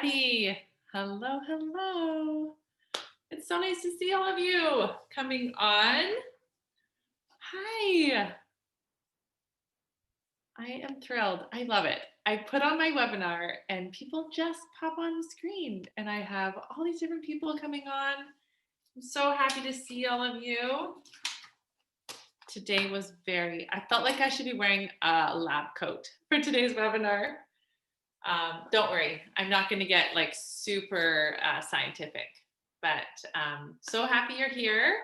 everybody. Hello, hello. It's so nice to see all of you coming on. Hi. I am thrilled. I love it. I put on my webinar and people just pop on the screen, and I have all these different people coming on. I'm so happy to see all of you. Today was I felt like I should be wearing a lab coat for today's webinar. Don't worry, I'm not going to get like super scientific, but so happy you're here.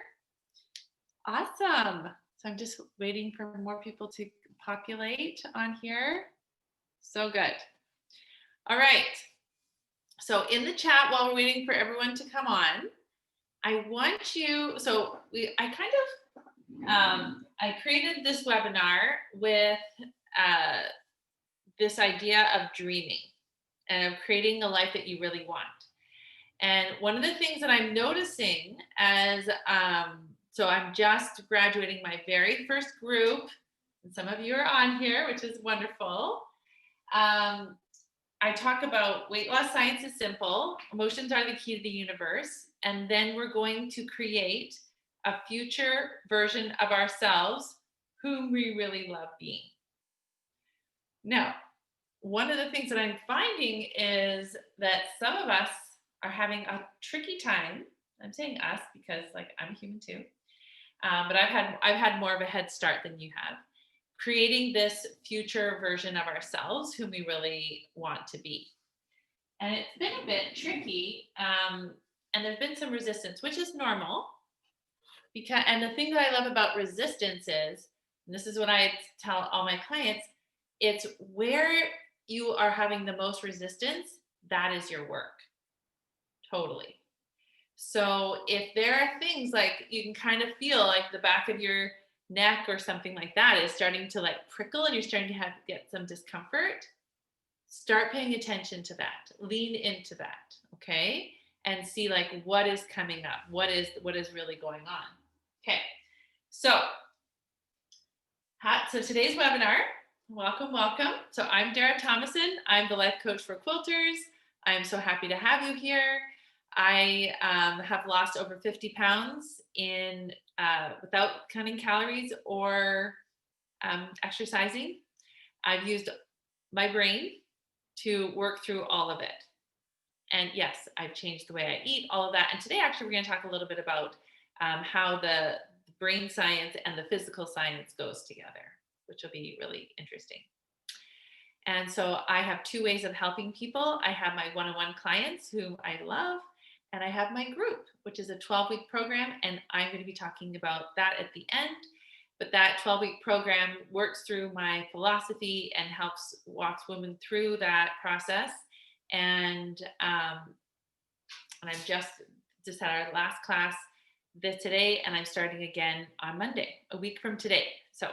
Awesome. So I'm just waiting for more people to populate on here. So good. All right. So in the chat, while we're waiting for everyone to come on, I want you, I created this webinar with this idea of dreaming and of creating a life that you really want. And one of the things that I'm noticing as, so I'm just graduating my very first group, and some of you are on here, which is wonderful. I talk about weight loss science is simple, emotions are the key to the universe, and then we're going to create a future version of ourselves whom we really love being. Now, one of the things that I'm finding is that some of us are having a tricky time. I'm saying us because like I'm human too, but I've had more of a head start than you have, creating this future version of ourselves whom we really want to be. And it's been a bit tricky, and there's been some resistance, which is normal. And the thing that I love about resistance is, and this is what I tell all my clients, it's where you are having the most resistance, that is your work. Totally. So if there are things like you can kind of feel like the back of your neck or something like that is starting to like prickle and you're starting to get some discomfort, start paying attention to that. Lean into that, okay? And see like what is coming up, what is really going on. Okay, so today's webinar, welcome. So I'm Dara Tomasson. I'm the life coach for quilters. I'm so happy to have you here. I have lost over 50 pounds without counting calories or exercising. I've used my brain to work through all of it. And yes, I've changed the way I eat, all of that. And today, actually, we're going to talk a little bit about how the brain science and the physical science goes together, which will be really interesting. And so I have two ways of helping people. I have my one-on-one clients whom I love, and I have my group, which is a 12-week program, and I'm going to be talking about that at the end. But that 12-week program works through my philosophy and walks women through that process. And I'm just had our last class today, and I'm starting again on Monday, a week from today. So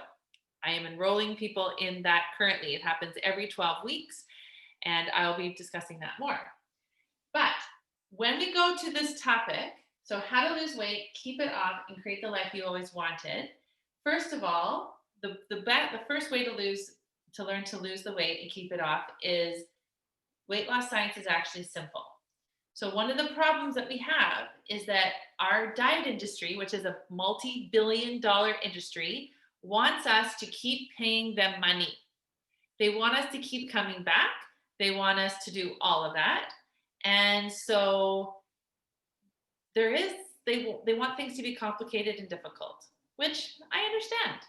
I am enrolling people in that currently. It happens every 12 weeks, and I'll be discussing that more. But when we go to this topic, so how to lose weight, keep it off, and create the life you always wanted. First of all, the first way to learn to lose the weight and keep it off is weight loss science is actually simple. So one of the problems that we have is that our diet industry, which is a multi-billion-dollar industry, wants us to keep paying them money. They want us to keep coming back. They want us to do all of that. And so they want things to be complicated and difficult, which I understand.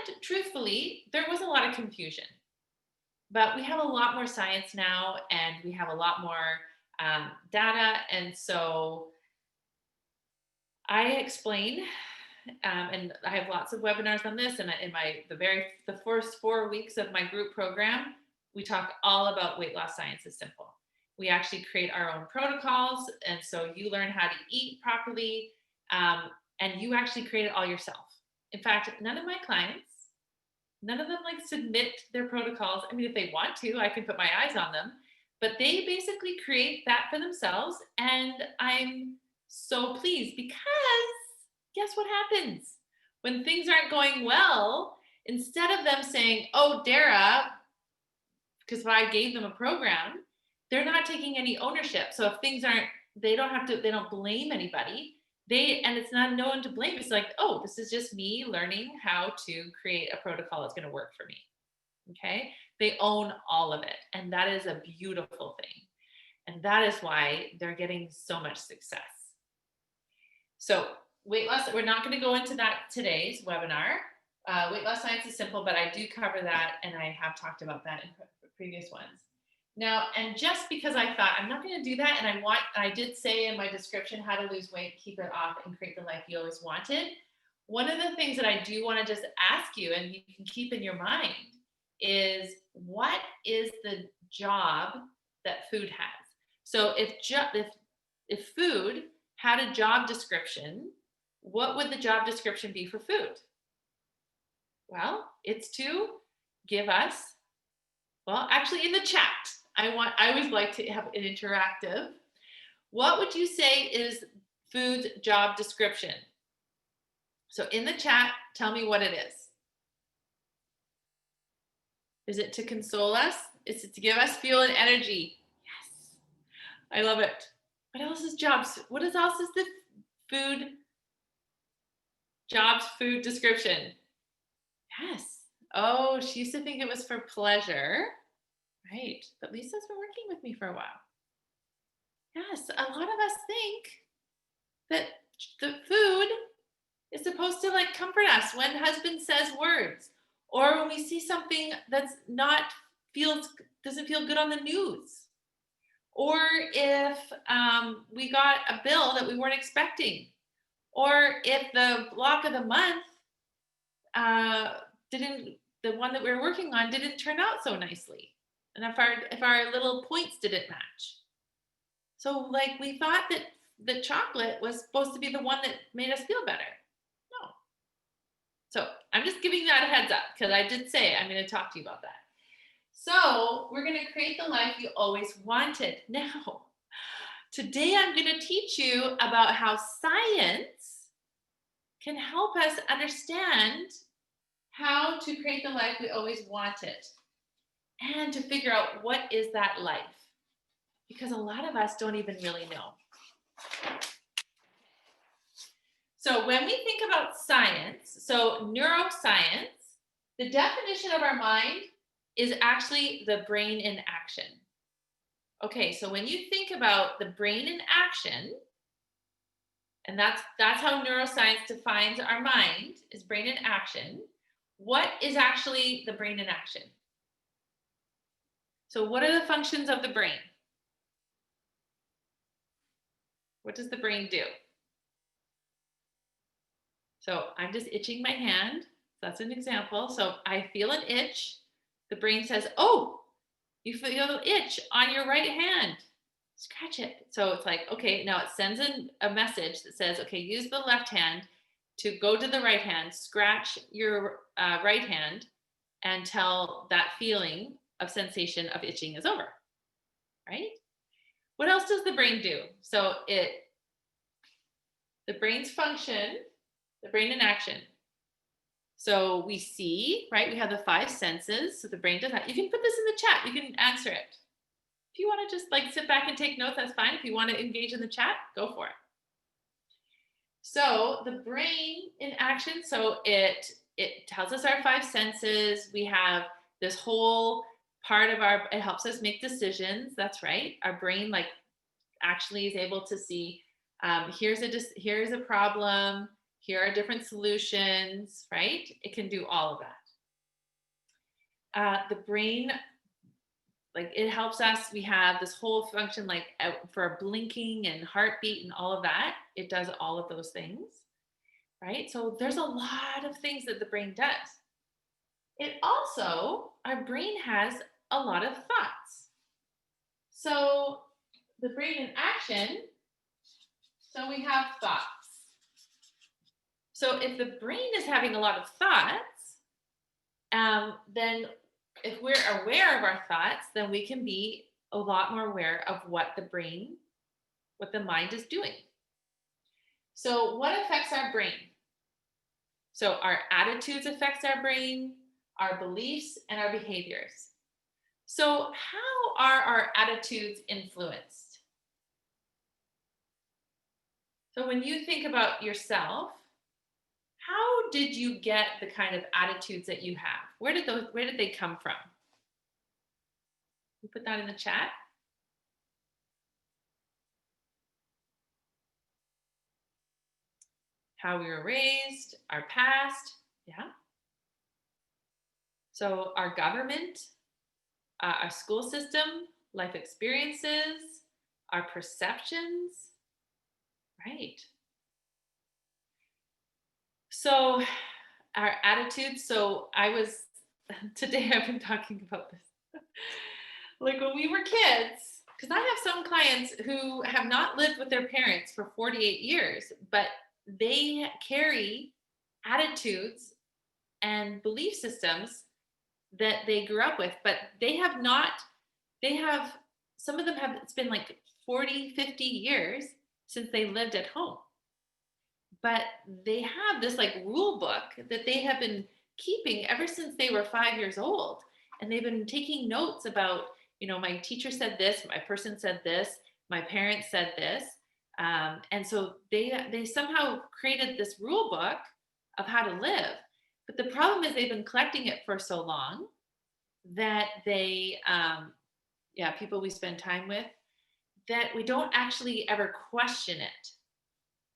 And truthfully, there was a lot of confusion. But we have a lot more science now, and we have a lot more data. And so I explain, and I have lots of webinars on this. And in the first 4 weeks of my group program, we talk all about weight loss science is simple. We actually create our own protocols. And so you learn how to eat properly, and you actually create it all yourself. In fact, none of my clients, none of them like submit their protocols. I mean, if they want to, I can put my eyes on them, but they basically create that for themselves. And I'm so pleased because guess what happens? When things aren't going well, instead of them saying, oh, Dara, because if I gave them a program, they're not taking any ownership. So if things aren't, they don't blame anybody. And it's not no one to blame. It's like, oh, this is just me learning how to create a protocol that's going to work for me. Okay. They own all of it. And that is a beautiful thing. And that is why they're getting so much success. So weight loss, we're not going to go into that today's webinar. Weight loss science is simple, but I do cover that, and I have talked about that in previous ones. Now, and just because I thought I'm not going to do that, and I did say in my description how to lose weight, keep it off, and create the life you always wanted. One of the things that I do want to just ask you, and you can keep in your mind, is what is the job that food has? So if food had a job description, what would the job description be for food? Well, it's to give us, well, actually in the chat, I always like to have an interactive. What would you say is food's job description? So in the chat, tell me what it is. Is it to console us? Is it to give us fuel and energy? Yes, I love it. What else is jobs? What else is the food jobs food description? Yes. Oh, she used to think it was for pleasure. Right. But Lisa's been working with me for a while. Yes. A lot of us think that the food is supposed to like comfort us when husband says words, or when we see something that's doesn't feel good on the news, or if we got a bill that we weren't expecting, or if the block of the month the one that we were working on didn't turn out so nicely, and if our little points didn't match. So like we thought that the chocolate was supposed to be the one that made us feel better. No. So I'm just giving you that a heads up, because I did say I'm going to talk to you about that. So we're going to create the life you always wanted. Now, today I'm going to teach you about how science can help us understand how to create the life we always wanted, and to figure out what is that life, because a lot of us don't even really know. So when we think about science, so neuroscience, the definition of our mind is actually the brain in action. Okay, so when you think about the brain in action, and that's how neuroscience defines our mind, is brain in action. What is actually the brain in action? So what are the functions of the brain? What does the brain do? So I'm just itching my hand. That's an example. So I feel an itch. The brain says, oh, you feel an itch on your right hand. Scratch it. So it's like, okay, now it sends in a message that says, okay, use the left hand to go to the right hand, scratch your right hand until that feeling of sensation of itching is over, right? What else does the brain do? So the brain's function, the brain in action. So we see, right? We have the 5 senses. So the brain does that. You can put this in the chat. You can answer it. If you want to just like sit back and take notes, that's fine. If you want to engage in the chat, go for it. So the brain in action, so it tells us our 5 senses. We have this whole part of it helps us make decisions. That's right. Our brain like actually is able to see, here's a problem. Here are different solutions, right? It can do all of that. The brain, like it helps us, we have this whole function like for blinking and heartbeat and all of that. It does all of those things, right? So there's a lot of things that the brain does. Our brain has a lot of thoughts. So the brain in action, so we have thoughts. So if the brain is having a lot of thoughts, then if we're aware of our thoughts, then we can be a lot more aware of what the mind is doing. So what affects our brain? So our attitudes affects our brain, our beliefs, and our behaviors. So, how are our attitudes influenced? So, when you think about yourself, how did you get the kind of attitudes that you have? Where did they come from? You put that in the chat. How we were raised, our past. Yeah. So, our government, our school system, life experiences, our perceptions. Right. So, our attitudes. So, today I've been talking about this. Like when we were kids, because I have some clients who have not lived with their parents for 48 years, but they carry attitudes and belief systems that they grew up with, but they have not, they have, some of them have, it's been like 40, 50 years since they lived at home. But they have this like rule book that they have been keeping ever since they were 5 years old. And they've been taking notes about, my teacher said this, my person said this, my parents said this. And so they somehow created this rule book of how to live. But the problem is they've been collecting it for so long that people we spend time with, that we don't actually ever question it.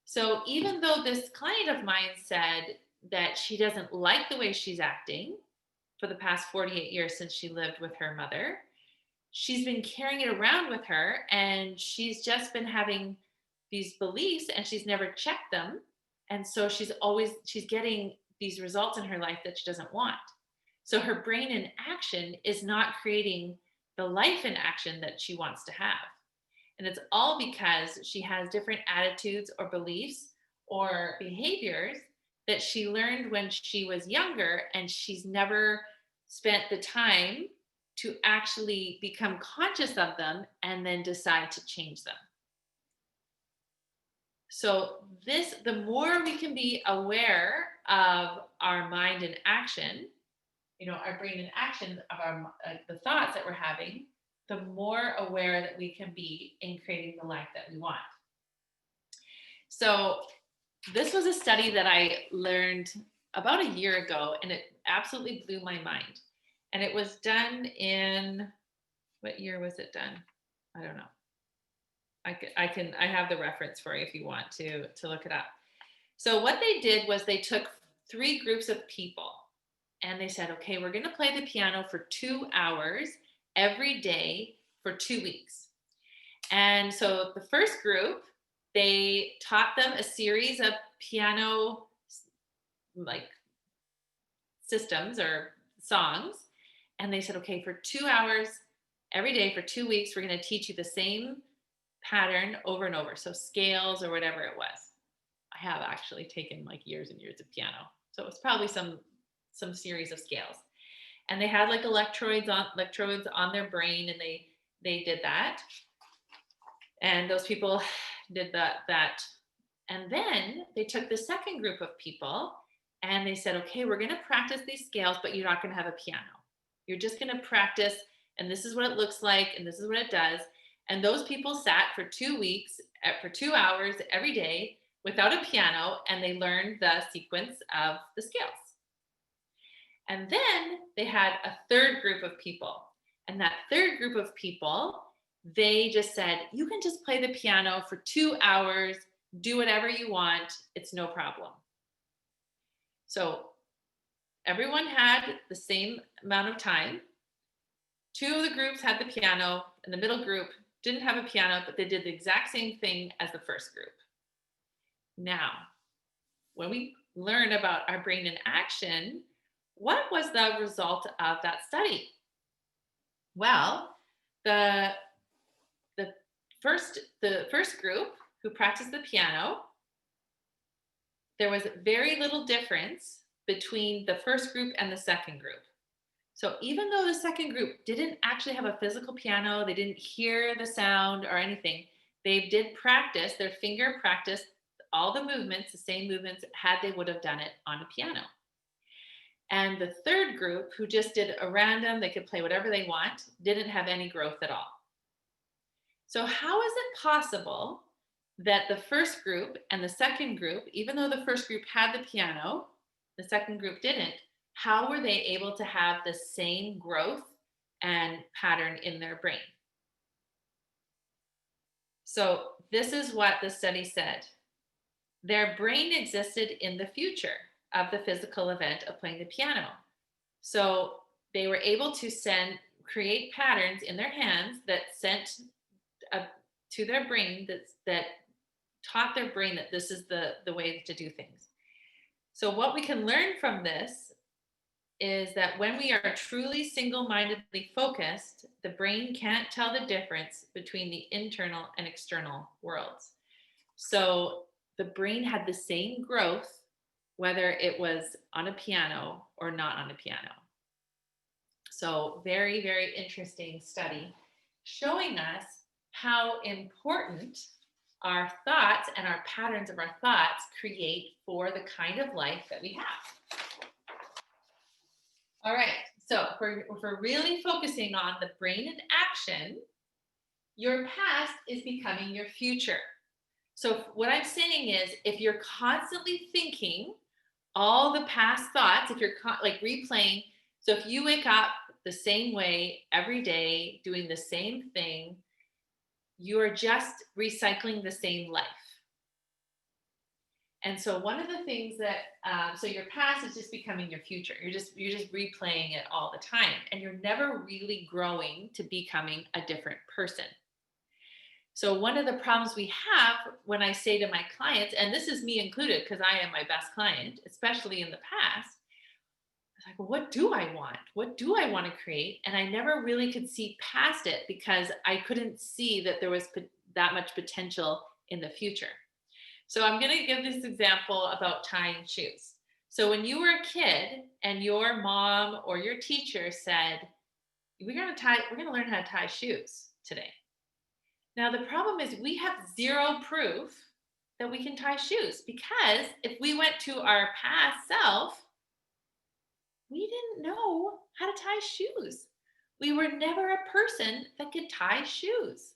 So even though this client of mine said that she doesn't like the way she's acting for the past 48 years since she lived with her mother, she's been carrying it around with her, and she's just been having these beliefs and she's never checked them. And so she's getting these results in her life that she doesn't want. So her brain in action is not creating the life in action that she wants to have. And it's all because she has different attitudes or beliefs or behaviors that she learned when she was younger, and she's never spent the time to actually become conscious of them and then decide to change them. So the more we can be aware of our mind in action, our brain in action, of the thoughts that we're having, the more aware that we can be in creating the life that we want. So this was a study that I learned about a year ago, and it absolutely blew my mind. And it was done in, what year was it done? I don't know. I have the reference for you if you want to look it up. So what they did was they took 3 groups of people, and they said, okay, we're going to play the piano for 2 hours every day for 2 weeks. And so the first group, they taught them a series of piano like systems or songs. And they said, okay, for 2 hours every day for 2 weeks, we're going to teach you the same pattern over and over. So scales or whatever it was. I have actually taken like years and years of piano. So it was probably some series of scales. And they had like electrodes on their brain, and they did that. And those people did that. And then they took the second group of people and they said, okay, we're going to practice these scales, but you're not going to have a piano. You're just going to practice, and this is what it looks like, and this is what it does. And those people sat for 2 weeks, for 2 hours every day without a piano, and they learned the sequence of the scales. And then they had a third group of people. And that third group of people, they just said, you can just play the piano for 2 hours, do whatever you want, it's no problem. So everyone had the same amount of time. 2 of the groups had the piano, and the middle group didn't have a piano, but they did the exact same thing as the first group. Now, when we learn about our brain in action, what was the result of that study? Well, the first group who practiced the piano, there was very little difference between the first group and the second group. So even though the second group didn't actually have a physical piano, they didn't hear the sound or anything, they did practice, their finger practiced all the movements, the same movements, had they would have done it on a piano. And the third group, who just did a random, they could play whatever they want, didn't have any growth at all. So, how is it possible that the first group and the second group, even though the first group had the piano, the second group didn't, how were they able to have the same growth and pattern in their brain? So, this is what the study said. Their brain existed in the future of the physical event of playing the piano. So, they were able to create patterns in their hands that sent uh, to their brain that taught their brain that this is the way to do things. So what we can learn from this is that when we are truly single-mindedly focused, the brain can't tell the difference between the internal and external worlds. So the brain had the same growth whether it was on a piano or not on a piano. So very, very interesting study showing us how important our thoughts and our patterns of our thoughts create for the kind of life that we have. All right, so if we're really focusing on the brain in action, your past is becoming your future. So what I'm saying is, if you're constantly thinking all the past thoughts, if you're like replaying, so if you wake up the same way every day, doing the same thing, you are just recycling the same life. And so one of the things that, so your past is just becoming your future. You're just replaying it all the time, and you're never really growing to becoming a different person. So one of the problems we have when I say to my clients, and this is me included because I am my best client, especially in the past, I was like, well, what do I want? What do I want to create? And I never really could see past it because I couldn't see that there was that much potential in the future. So I'm going to give this example about tying shoes. So when you were a kid and your mom or your teacher said, we're going to learn how to tie shoes today. Now, the problem is we have zero proof that we can tie shoes, because if we went to our past self, we didn't know how to tie shoes. We were never a person that could tie shoes.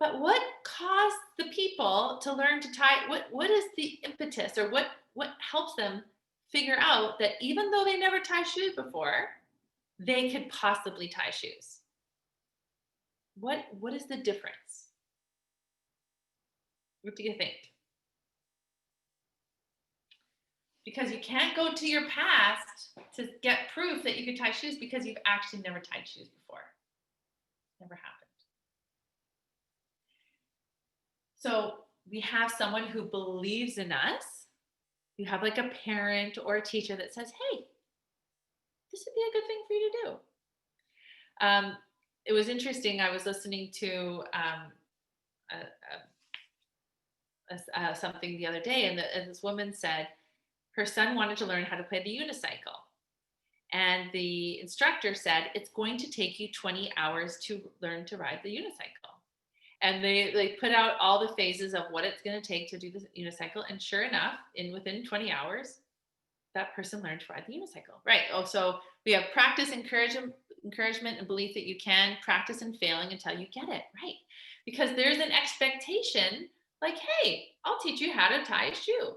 But what caused the people to learn to tie? What is the impetus, or what helps them figure out that even though they never tied shoes before, they could possibly tie shoes? What is the difference? What do you think? Because you can't go to your past to get proof that you could tie shoes, because you've actually never tied shoes before. Never happened. So we have someone who believes in us. You have like a parent or a teacher that says, hey, this would be a good thing for you to do. It was interesting. I was listening to something the other day, and this woman said her son wanted to learn how to play the unicycle. And the instructor said, it's going to take you 20 hours to learn to ride the unicycle. And they put out all the phases of what it's going to take to do the unicycle. And sure enough, within 20 hours, that person learned to ride the unicycle. Right. Oh, so we have practice, encouragement, and belief that you can, practice and failing until you get it. Right. Because there's an expectation like, hey, I'll teach you how to tie a shoe,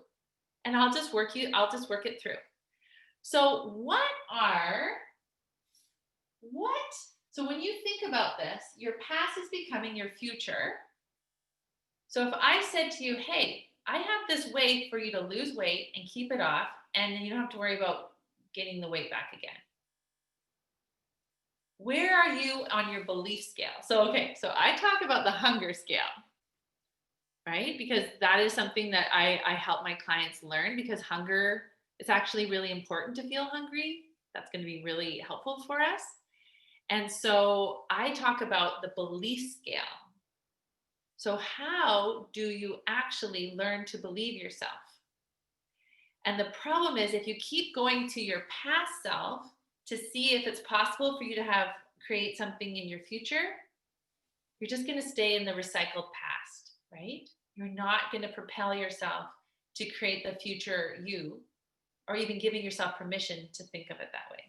and I'll just work it through. So so when you think about this, your past is becoming your future. So if I said to you, hey, I have this way for you to lose weight and keep it off, and then you don't have to worry about getting the weight back again. Where are you on your belief scale? So I talk about the hunger scale, right? Because that is something that I help my clients learn, because hunger, it's actually really important to feel hungry. That's going to be really helpful for us. And so I talk about the belief scale. So how do you actually learn to believe yourself? And the problem is, if you keep going to your past self to see if it's possible for you to create something in your future, you're just going to stay in the recycled past, right? You're not going to propel yourself to create the future you or even giving yourself permission to think of it that way.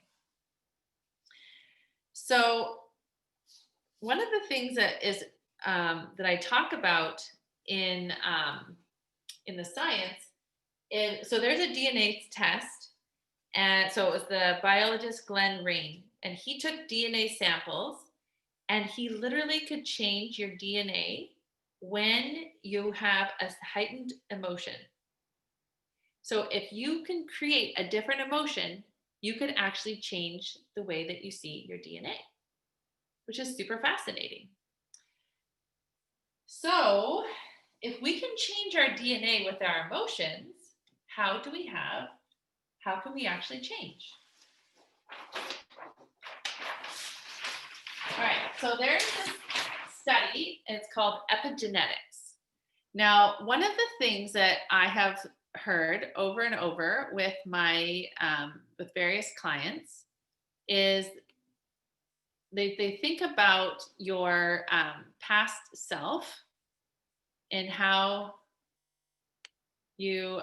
So one of the things that is that I talk about in the science is, so there's a DNA test, and so it was the biologist Glenn Rain, and he took DNA samples, and he literally could change your DNA when you have a heightened emotion. So if you can create a different emotion, you could actually change the way that you see your DNA, which is super fascinating. So if we can change our DNA with our emotions, how can we actually change? All right, so there's this study, and it's called Epigenetics. Now, one of the things that I have heard over and over with my with various clients is they think about your past self and how you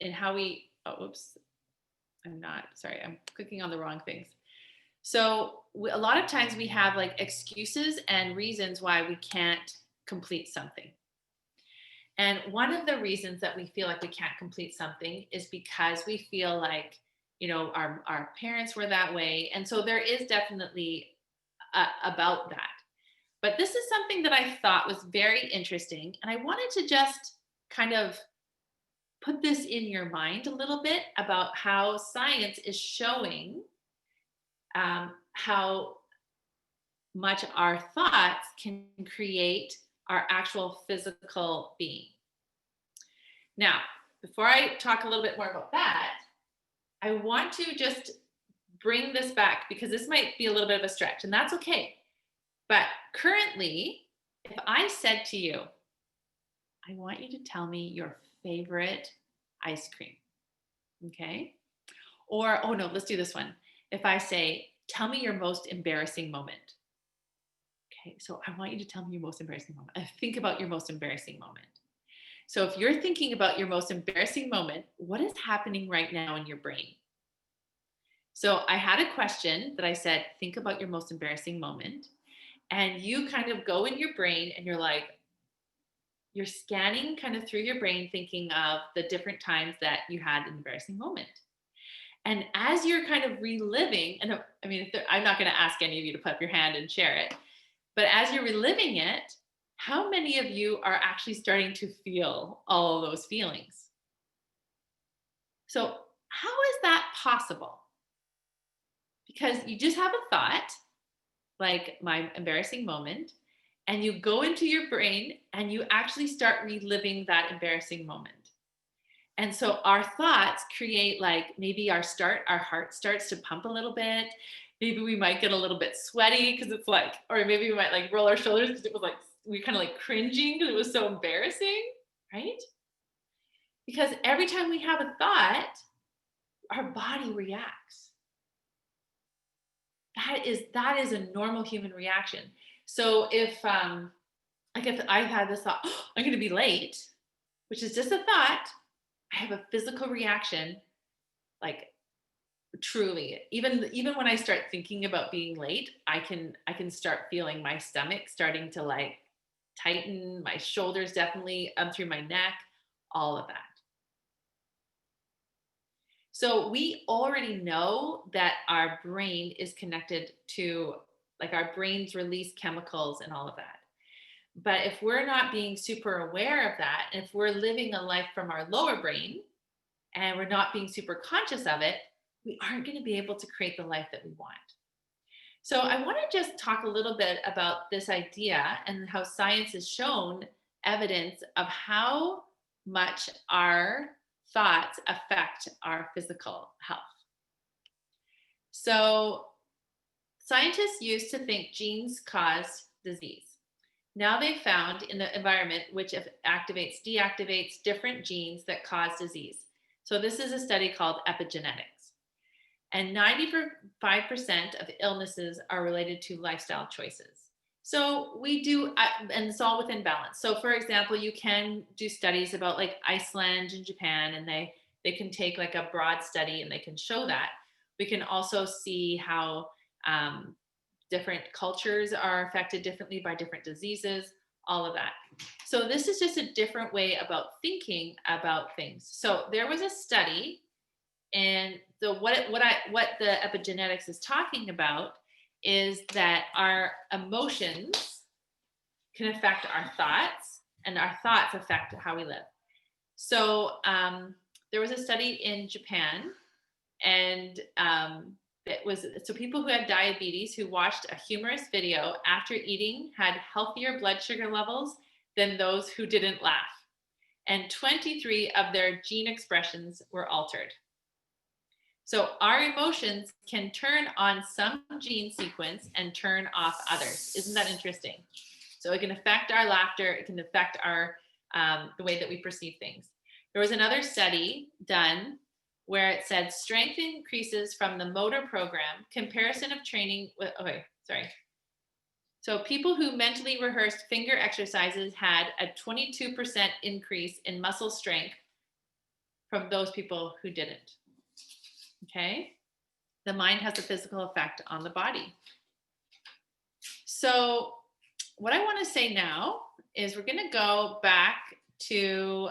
and how we oops, I'm clicking on the wrong things. So a lot of times we have like excuses and reasons why we can't complete something. And one of the reasons that we feel like we can't complete something is because we feel like, our parents were that way. And so there is definitely about that. But this is something that I thought was very interesting. And I wanted to just kind of put this in your mind a little bit about how science is showing how much our thoughts can create our actual physical being. Now, before I talk a little bit more about that, I want to just bring this back because this might be a little bit of a stretch, and that's okay. But currently, if I said to you, I want you to tell me your favorite ice cream, okay? Or, oh no, let's do this one. If I say, tell me your most embarrassing moment. Okay, so I want you to tell me your most embarrassing moment. Think about your most embarrassing moment. So if you're thinking about your most embarrassing moment, what is happening right now in your brain? So I had a question that I said, think about your most embarrassing moment. And you kind of go in your brain and you're scanning kind of through your brain, thinking of the different times that you had an embarrassing moment. And as you're kind of reliving, and I mean, I'm not going to ask any of you to put up your hand and share it, but as you're reliving it, how many of you are actually starting to feel all of those feelings? So how is that possible? Because you just have a thought, like my embarrassing moment, and you go into your brain and you actually start reliving that embarrassing moment. And so our thoughts create, like, maybe our heart starts to pump a little bit. Maybe we might get a little bit sweaty because it's like, or maybe we might like roll our shoulders because it was like, we kind of like cringing because it was so embarrassing, right? Because every time we have a thought, our body reacts. That is a normal human reaction. So if I had this thought, oh, I'm going to be late, which is just a thought, I have a physical reaction, like truly. Even when I start thinking about being late, I can start feeling my stomach starting to like tighten, my shoulders definitely through my neck, all of that. So we already know that our brain is connected to, like, our brains release chemicals and all of that. But if we're not being super aware of that, and if we're living a life from our lower brain and we're not being super conscious of it, we aren't going to be able to create the life that we want. So I want to just talk a little bit about this idea and how science has shown evidence of how much our thoughts affect our physical health. So scientists used to think genes cause disease. Now they found in the environment which deactivates different genes that cause disease. So this is a study called Epigenetics. And 95% of illnesses are related to lifestyle choices. So we do, and it's all within balance. So for example, you can do studies about like Iceland and Japan, and they they can take like a broad study and they can show that. We can also see how different cultures are affected differently by different diseases, all of that. So this is just a different way about thinking about things. So there was a study, and what the epigenetics is talking about is that our emotions can affect our thoughts, and our thoughts affect how we live. So there was a study in Japan, and it was so people who had diabetes who watched a humorous video after eating had healthier blood sugar levels than those who didn't laugh. And 23 of their gene expressions were altered. So our emotions can turn on some gene sequence and turn off others. Isn't that interesting? So it can affect our laughter. It can affect our the way that we perceive things. There was another study done where it said strength increases from the motor program, comparison of training with, So people who mentally rehearsed finger exercises had a 22% increase in muscle strength from those people who didn't. Okay? The mind has a physical effect on the body. So what I want to say now is we're going to go back to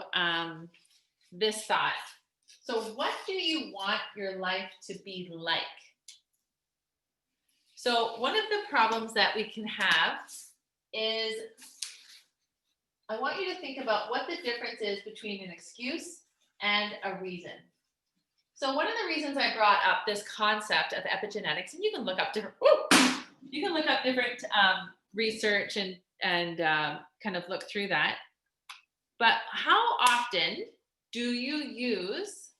this thought. So what do you want your life to be like? So one of the problems that we can have is, I want you to think about what the difference is between an excuse and a reason. So one of the reasons I brought up this concept of epigenetics, and you can look up different, research and kind of look through that. But how often do you use,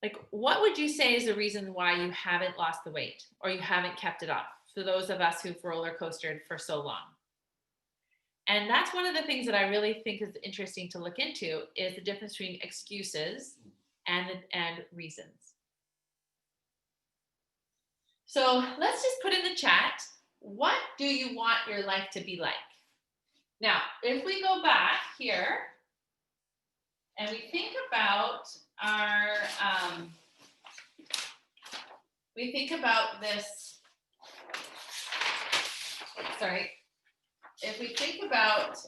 like, what would you say is the reason why you haven't lost the weight or you haven't kept it off? For those of us who've roller coastered for so long. And that's one of the things that I really think is interesting to look into, is the difference between excuses and reasons. So let's just put in the chat, what do you want your life to be like? Now, if we go back here and we think about our, we think about this, if we think about,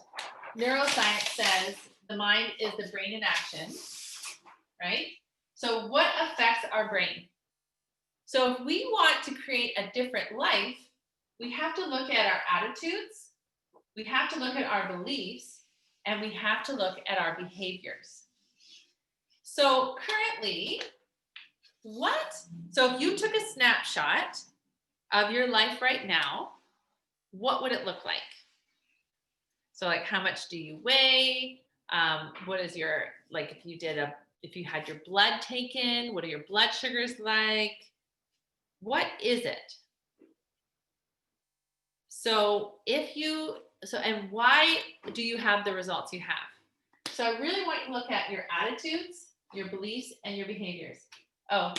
neuroscience says the mind is the brain in action, right? So what affects our brain? So if we want to create a different life, we have to look at our attitudes, we have to look at our beliefs, and we have to look at our behaviors. So currently, so if you took a snapshot of your life right now, what would it look like? So like, how much do you weigh? What is your, like, if you had your blood taken, what are your blood sugars like? What is it? So and why do you have the results you have? So I really want you to look at your attitudes, your beliefs, and your behaviors. Oh,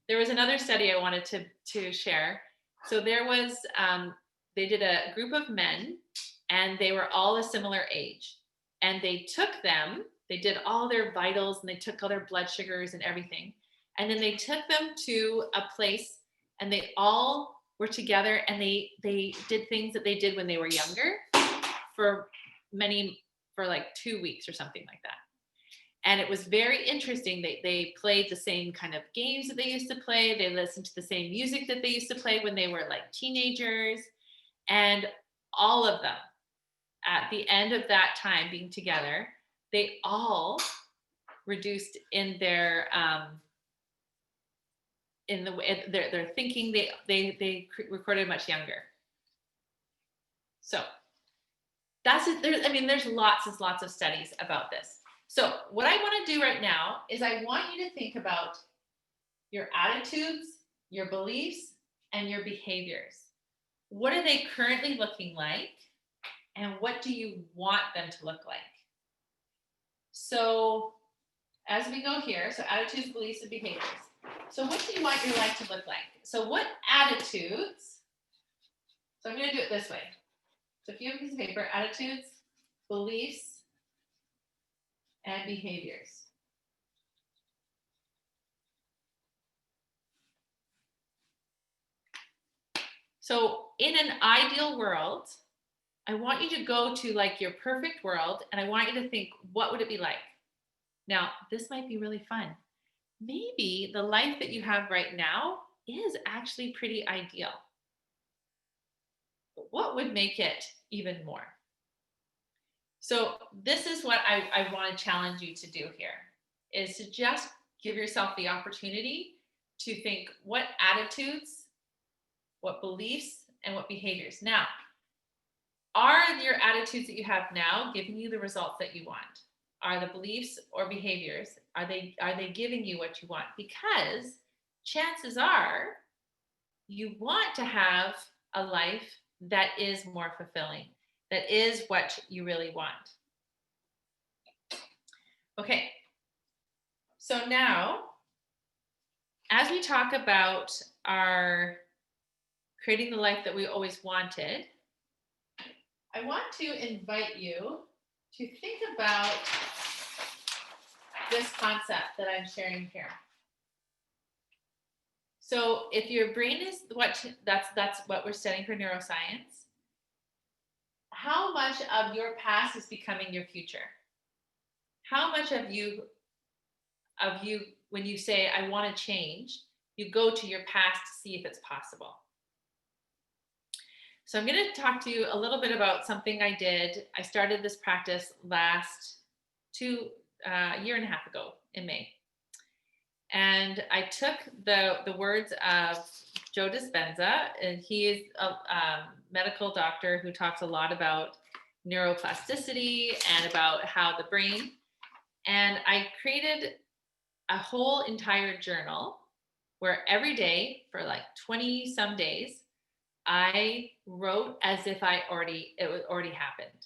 there was another study I wanted to share. So there was, they did a group of men, and they were all a similar age. And they did all their vitals, and they took all their blood sugars and everything. And then they took them to a place, and they all were together, and they did things that they did when they were younger for like 2 weeks or something like that. And it was very interesting. They played the same kind of games that they used to play. They listened to the same music that they used to play when they were like teenagers. And all of them, at the end of that time being together, they all reduced in their their thinking. They recorded much younger. So that's it. There's lots of studies about this. So what I want to do right now is I want you to think about your attitudes, your beliefs, and your behaviors. What are they currently looking like? And what do you want them to look like? So as we go here, so attitudes, beliefs, and behaviors. So what do you want your life to look like? So what attitudes, so I'm going to do it this way. So if you have a piece of paper, attitudes, beliefs, and behaviors. So in an ideal world, I want you to go to like your perfect world and I want you to think, what would it be like? Now, this might be really fun. Maybe the life that you have right now is actually pretty ideal. But what would make it even more? So this is what I want to challenge you to do here is to just give yourself the opportunity to think what attitudes, what beliefs, and what behaviors. Now, are your attitudes that you have now giving you the results that you want? Are the beliefs or behaviors, are they giving you what you want? Because chances are you want to have a life that is more fulfilling, that is what you really want. Okay, so now as we talk about our creating the life that we always wanted, I want to invite you to think about this concept that I'm sharing here. So if your brain is that's what we're studying for neuroscience, how much of your past is becoming your future? How much of you when you say I want to change, you go to your past to see if it's possible. So I'm going to talk to you a little bit about something I did. I started this practice last year and a half ago in May. And I took the words of Joe Dispenza, and he is a medical doctor who talks a lot about neuroplasticity and about how the brain, and I created a whole entire journal where every day for like 20 some days, I wrote as if it already happened.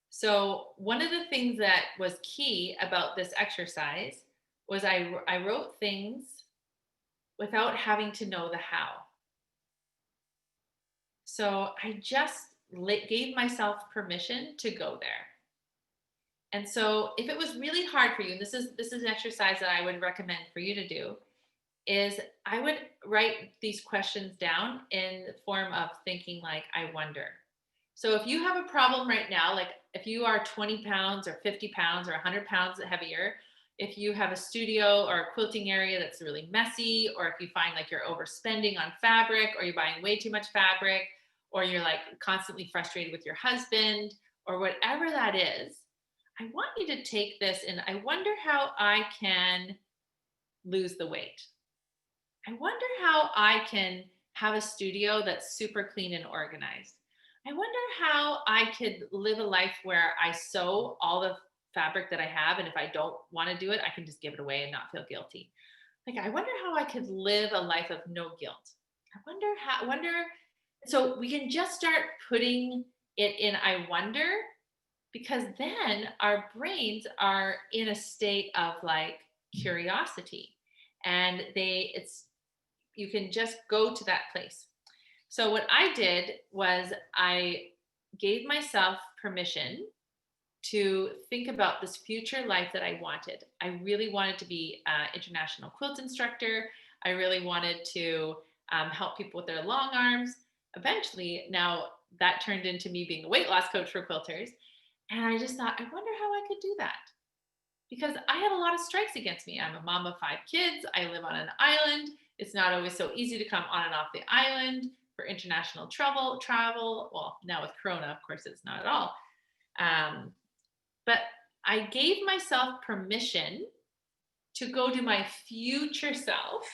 So one of the things that was key about this exercise was I wrote things without having to know the how. So I just gave myself permission to go there. And so if it was really hard for you, and this is an exercise that I would recommend for you to do, is I would write these questions down in the form of thinking like, I wonder. So if you have a problem right now, like if you are 20 pounds or 50 pounds or 100 pounds heavier, if you have a studio or a quilting area that's really messy, or if you find like you're overspending on fabric, or you're buying way too much fabric, or you're like constantly frustrated with your husband, or whatever that is, I want you to take this and I wonder how I can lose the weight. I wonder how I can have a studio that's super clean and organized. I wonder how I could live a life where I sew all the fabric that I have, and if I don't want to do it, I can just give it away and not feel guilty. Like, I wonder how I could live a life of no guilt. I wonder. So we can just start putting it in I wonder, because then our brains are in a state of like curiosity, and you can just go to that place. So what I did was I gave myself permission to think about this future life that I wanted. I really wanted to be an international quilt instructor. I really wanted to help people with their long arms. Eventually, now that turned into me being a weight loss coach for quilters. And I just thought, I wonder how I could do that. Because I had a lot of strikes against me. I'm a mom of 5 kids. I live on an island. It's not always so easy to come on and off the island for international travel. Well, now with Corona, of course, it's not at all. But I gave myself permission to go to my future self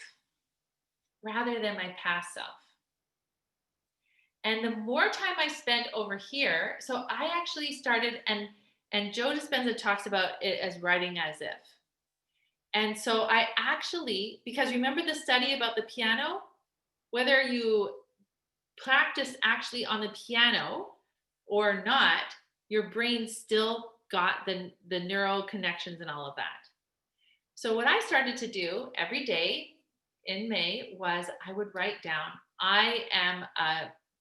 rather than my past self. And the more time I spent over here, so I actually started, and Joe Dispenza talks about it as writing as if. And so I actually, because remember the study about the piano, whether you practice actually on the piano or not, your brain still got the neural connections and all of that. So what I started to do every day in May was I would write down, I am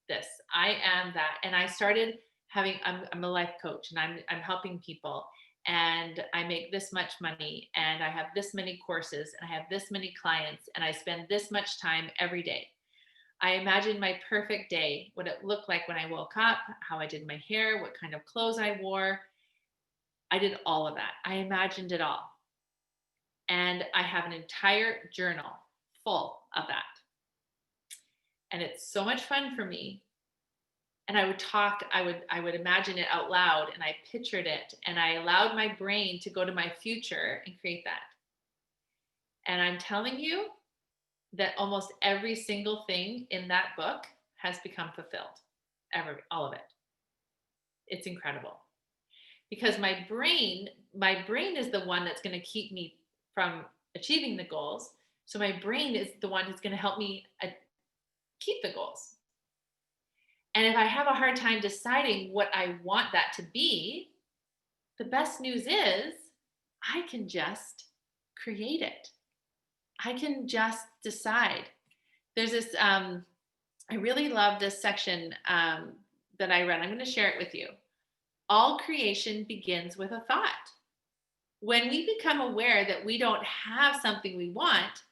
this, I am that. And I started I'm a life coach, and I'm helping people, and I make this much money, and I have this many courses, and I have this many clients, and I spend this much time every day. I imagined my perfect day, what it looked like when I woke up, how I did my hair, what kind of clothes I wore. I did all of that. I imagined it all. And I have an entire journal full of that. And it's so much fun for me. And I would imagine it out loud, and I pictured it, and I allowed my brain to go to my future and create that. And I'm telling you that almost every single thing in that book has become fulfilled. All of it. It's incredible. Because my brain is the one that's going to keep me from achieving the goals. So my brain is the one who's going to help me keep the goals. And if I have a hard time deciding what I want that to be, the best news is I can just create it. I can just decide. There's this, I really love this section that I read. I'm going to share it with you. All creation begins with a thought. When we become aware that we don't have something we want,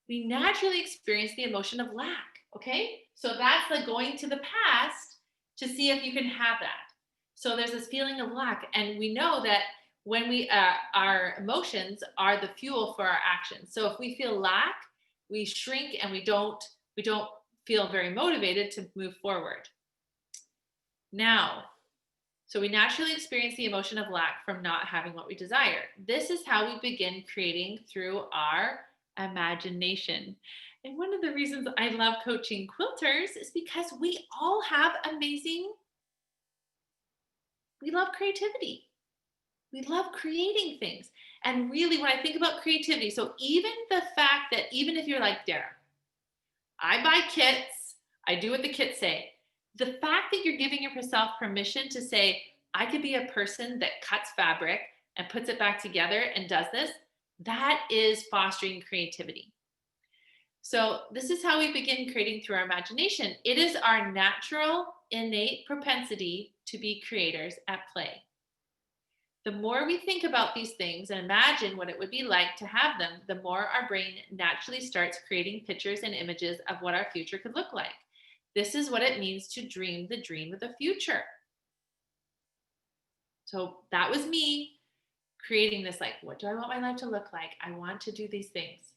we naturally experience the emotion of lack. Okay? So that's like going to the past to see if you can have that. So there's this feeling of lack. And we know that when our emotions are the fuel for our actions. So if we feel lack, we shrink and we don't feel very motivated to move forward. Now, so we naturally experience the emotion of lack from not having what we desire. This is how we begin creating through our imagination. And one of the reasons I love coaching quilters is because we all have we love creativity. We love creating things. And really, when I think about creativity, so even the fact that even if you're like, Dara, I buy kits, I do what the kits say. The fact that you're giving yourself permission to say, I could be a person that cuts fabric and puts it back together and does this, that is fostering creativity. So this is how we begin creating through our imagination. It is our natural, innate propensity to be creators at play. The more we think about these things and imagine what it would be like to have them, the more our brain naturally starts creating pictures and images of what our future could look like. This is what it means to dream the dream of the future. So that was me creating this, like, what do I want my life to look like? I want to do these things.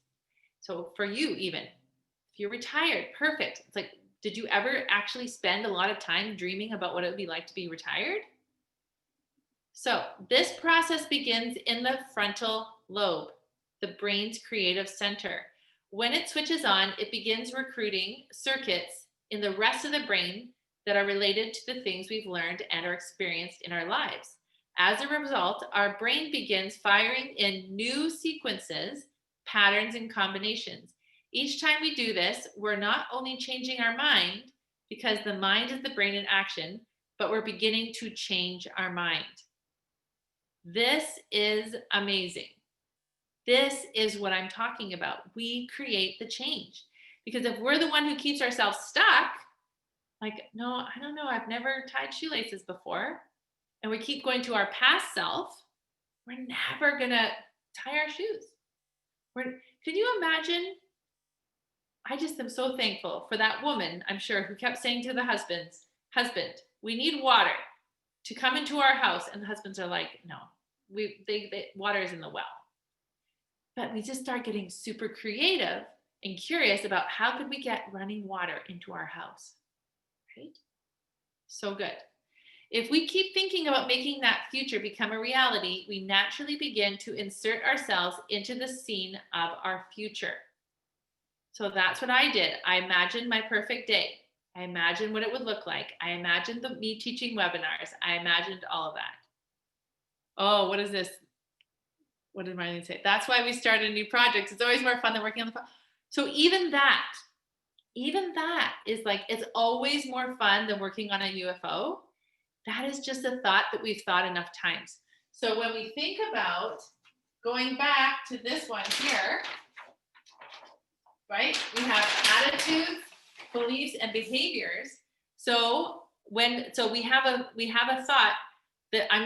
So for you, even if you're retired, perfect. It's like, did you ever actually spend a lot of time dreaming about what it would be like to be retired? So this process begins in the frontal lobe, the brain's creative center. When it switches on, it begins recruiting circuits in the rest of the brain that are related to the things we've learned and are experienced in our lives. As a result, our brain begins firing in new sequences, patterns, and combinations. Each time we do this, we're not only changing our mind, because the mind is the brain in action, but we're beginning to change our mind. This is amazing. This is what I'm talking about. We create the change. Because if we're the one who keeps ourselves stuck, like, no, I don't know, I've never tied shoelaces before, and we keep going to our past self, we're never going to tie our shoes. Can you imagine? I just am so thankful for that woman, I'm sure, who kept saying to the husband, we need water to come into our house. And the husbands are like, no, water is in the well. But we just start getting super creative and curious about how could we get running water into our house, right? So good. If we keep thinking about making that future become a reality, we naturally begin to insert ourselves into the scene of our future. So that's what I did. I imagined my perfect day. I imagined what it would look like. I imagined me teaching webinars. I imagined all of that. Oh, what is this? What did Marlene say? That's why we started new projects. It's always more fun than working on the project. So even that is like, it's always more fun than working on a UFO. That is just a thought that we've thought enough times. So when we think about going back to this one here, right? We have attitudes, beliefs, and behaviors. So we have a thought that I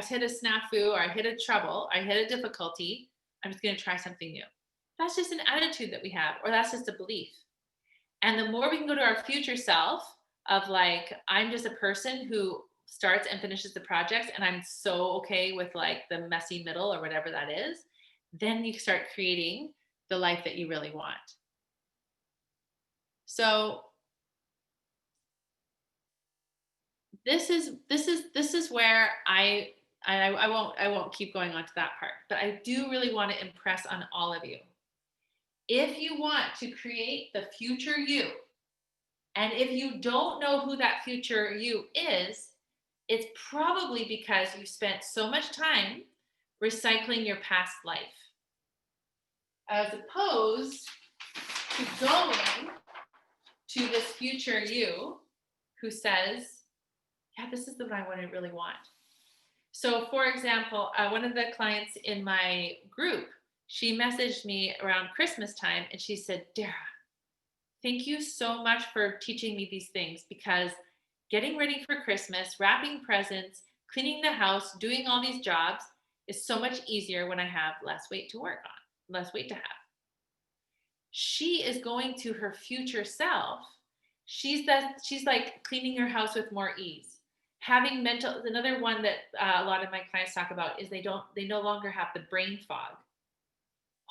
hit a snafu, or I hit a trouble, I hit a difficulty. I'm just going to try something new. That's just an attitude that we have, or that's just a belief. And the more we can go to our future self of like, I'm just a person who starts and finishes the projects and I'm so okay with like the messy middle or whatever that is, then you start creating the life that you really want. So this is where I won't keep going on to that part, but I do really want to impress on all of you. If you want to create the future you, and if you don't know who that future you is, it's probably because you spent so much time recycling your past life, as opposed to going to this future you who says, yeah, this is the one I really want. So for example, one of the clients in my group, she messaged me around Christmas time and she said, Dara, thank you so much for teaching me these things, because getting ready for Christmas, wrapping presents, cleaning the house, doing all these jobs is so much easier when I have less weight to work on, less weight to have. She is going to her future self. She's like cleaning her house with more ease. Having mental, another one that a lot of my clients talk about is they no longer have the brain fog.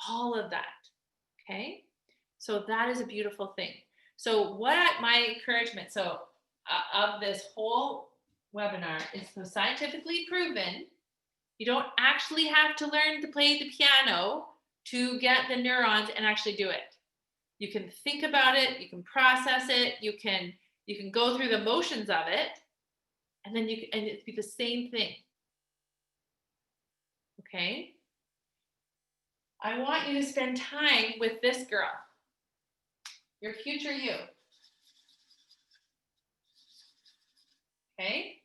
All of that. Okay. So that is a beautiful thing. So my encouragement, of this whole webinar is so scientifically proven, you don't actually have to learn to play the piano to get the neurons and actually do it. You can think about it, you can process it, you can go through the motions of it, and then it'd be the same thing. Okay? I want you to spend time with this girl, your future you. Okay?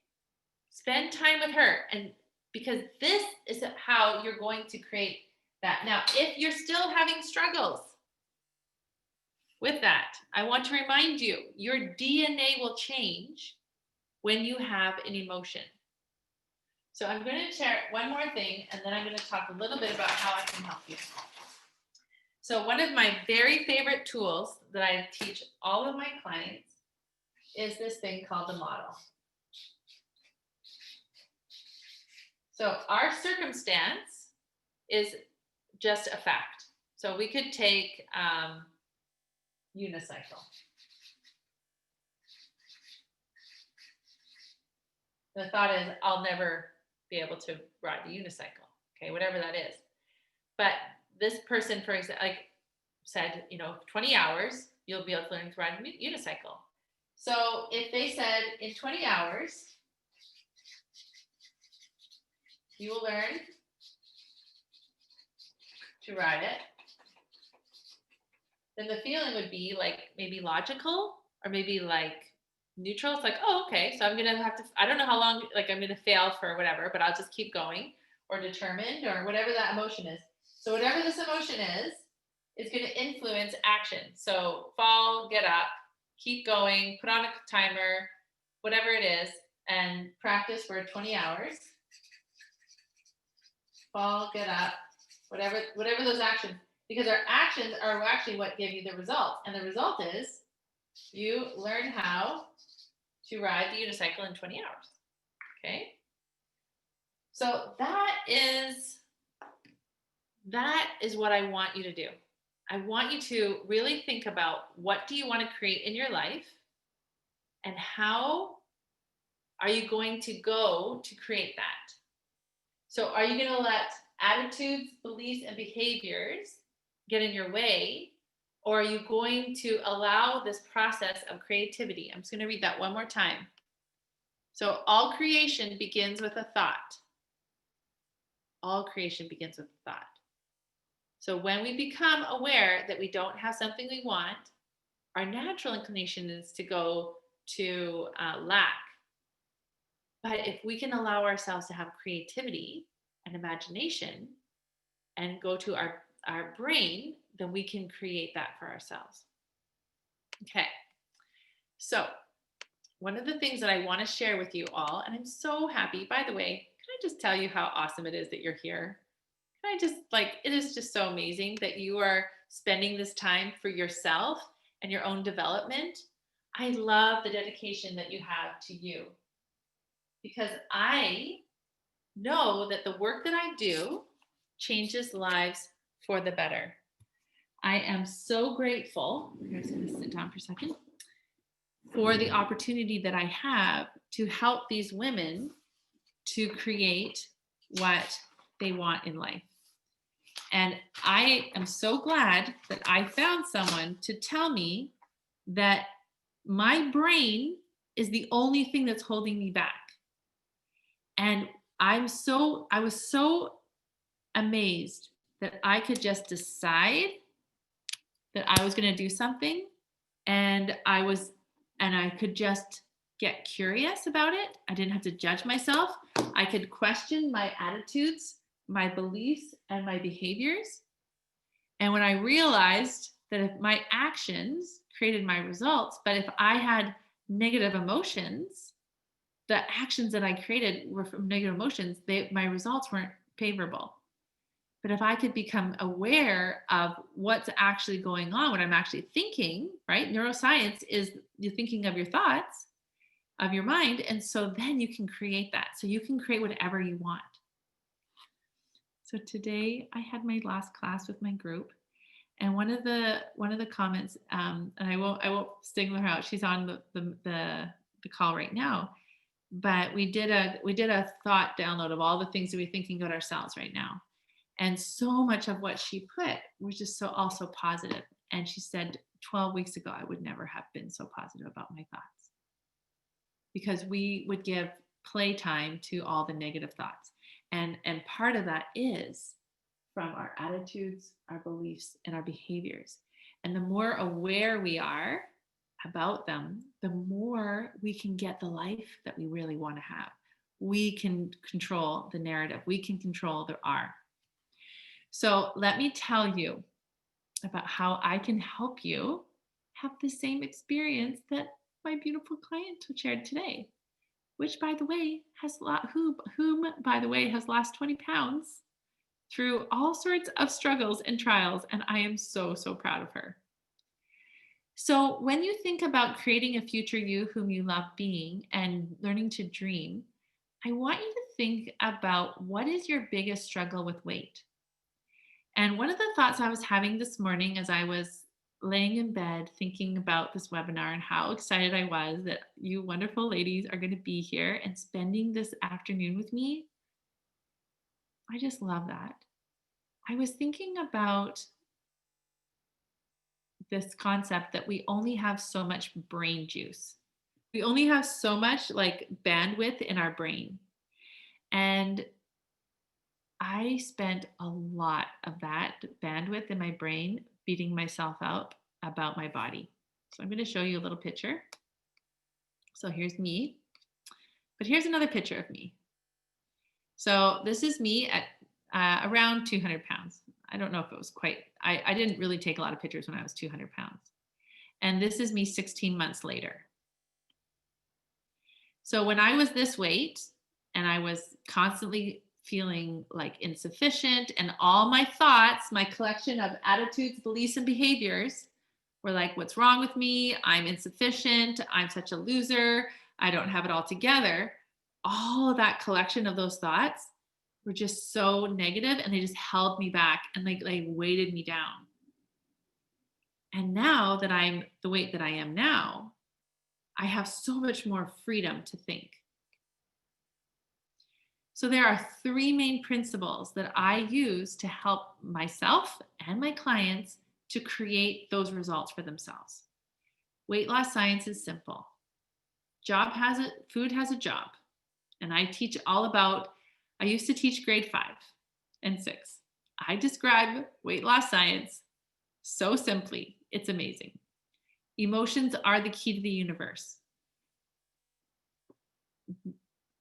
Spend time with her, and because this is how you're going to create that. Now, if you're still having struggles with that, I want to remind you, your DNA will change when you have an emotion. So I'm going to share one more thing, and then I'm going to talk a little bit about how I can help you. So one of my very favorite tools that I teach all of my clients is this thing called the model. So our circumstance is just a fact. So we could take unicycle. The thought is, I'll never be able to ride the unicycle. Okay, whatever that is. But this person, for example, like said, 20 hours, you'll be able to learn to ride a unicycle. So if they said in 20 hours, you will learn to ride it, then the feeling would be like maybe logical or maybe like neutral. It's like, oh, okay, so I'm going to have to, I don't know how long, like I'm going to fail for whatever, but I'll just keep going, or determined, or whatever that emotion is. So whatever this emotion is going to influence action. So fall, get up, keep going, put on a timer, whatever it is, and practice for 20 hours. Fall, get up, whatever those actions, because our actions are actually what give you the result. And the result is you learn how to ride the unicycle in 20 hours. Okay? So that is what I want you to do. I want you to really think about, what do you want to create in your life, and how are you going to go to create that? So are you going to let attitudes, beliefs, and behaviors get in your way, or are you going to allow this process of creativity? I'm just going to read that one more time. So all creation begins with a thought. All creation begins with a thought. So when we become aware that we don't have something we want, our natural inclination is to go to lack. But if we can allow ourselves to have creativity and imagination and go to our brain, then we can create that for ourselves. Okay. So one of the things that I want to share with you all, and I'm so happy, by the way, can I just tell you how awesome it is that you're here? Can I just, it is just so amazing that you are spending this time for yourself and your own development, I love the dedication that you have to you, because I know that the work that I do changes lives for the better. I am so grateful. I'm just going to sit down for a second. For the opportunity that I have to help these women to create what they want in life. And I am so glad that I found someone to tell me that my brain is the only thing that's holding me back. And I was so amazed that I could just decide that I was going to do something, and I could just get curious about it. I didn't have to judge myself. I could question my attitudes, my beliefs, and my behaviors. And when I realized that if my actions created my results, but if I had negative emotions, the actions that I created were from negative emotions, my results weren't favorable. But if I could become aware of what's actually going on, what I'm actually thinking, right? Neuroscience is the thinking of your thoughts, of your mind. And so then you can create that. So you can create whatever you want. So today I had my last class with my group. And one of the comments, and I won't single her out. She's on the call right now. But we did a thought download of all the things that we're thinking about ourselves right now. And so much of what she put was just so also positive. And she said, 12 weeks ago, I would never have been so positive about my thoughts, because we would give playtime to all the negative thoughts. And part of that is from our attitudes, our beliefs, and our behaviors. And the more aware we are about them, the more we can get the life that we really want to have. We can control the narrative. We can control the R. So let me tell you about how I can help you have the same experience that my beautiful client shared today, which, by the way, whom by the way has lost 20 pounds through all sorts of struggles and trials, and I am so, so proud of her. So when you think about creating a future you whom you love being and learning to dream, I want you to think about, what is your biggest struggle with weight? And one of the thoughts I was having this morning as I was laying in bed thinking about this webinar and how excited I was that you wonderful ladies are going to be here and spending this afternoon with me, I just love that. I was thinking about this concept that we only have so much brain juice. We only have so much like bandwidth in our brain. And I spent a lot of that bandwidth in my brain beating myself up about my body. So I'm going to show you a little picture. So here's me, but here's another picture of me. So this is me at around 200 pounds. I don't know if it was quite, I didn't really take a lot of pictures when I was 200 pounds. And this is me 16 months later. So when I was this weight and I was constantly feeling like insufficient, and all my thoughts, my collection of attitudes, beliefs, and behaviors were like, what's wrong with me? I'm insufficient. I'm such a loser. I don't have it all together. All of that collection of those thoughts were just so negative, and they just held me back and like weighted me down. And now that I'm the weight that I am now, I have so much more freedom to think. So there are three main principles that I use to help myself and my clients to create those results for themselves. Weight loss science is simple. Food has a job. And I teach all about, I used to teach grade 5 and 6. I describe weight loss science so simply. It's amazing. Emotions are the key to the universe.